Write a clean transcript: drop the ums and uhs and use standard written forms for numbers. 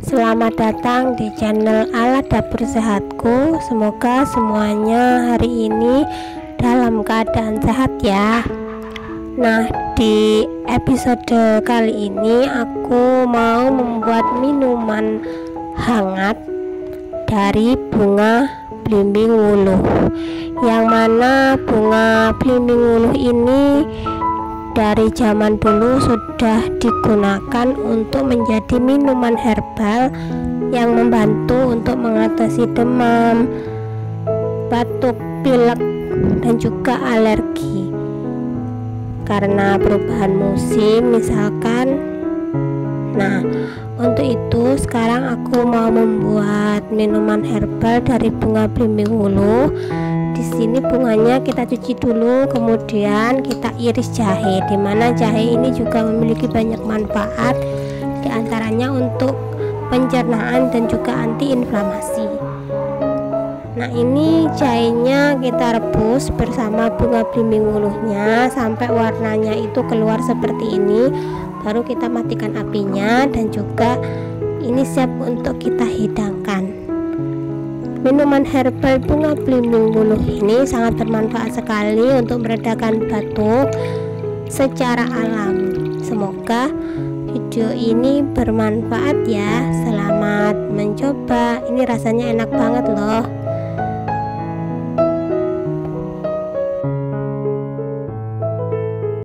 Selamat datang di channel Alat Dapur Sehatku. Semoga semuanya hari ini dalam keadaan sehat ya. Nah, di episode kali ini aku mau membuat minuman hangat dari bunga belimbing wuluh, yang mana bunga belimbing wuluh ini dari zaman dulu sudah digunakan untuk menjadi minuman herbal yang membantu untuk mengatasi demam, batuk, pilek, dan juga alergi karena perubahan musim misalkan. Nah, untuk itu sekarang aku mau membuat minuman herbal dari bunga belimbing wuluh. Di sini bunganya kita cuci dulu, kemudian kita iris jahe, dimana jahe ini juga memiliki banyak manfaat, diantaranya untuk pencernaan dan juga antiinflamasi. Nah, ini jahenya kita rebus bersama bunga belimbing wuluhnya sampai warnanya itu keluar seperti ini, baru kita matikan apinya dan juga ini siap untuk kita hidangkan. Minuman herbal bunga belimbing wuluh ini sangat bermanfaat sekali untuk meredakan batuk secara alami. Semoga video ini bermanfaat ya. Selamat mencoba. Ini rasanya enak banget loh.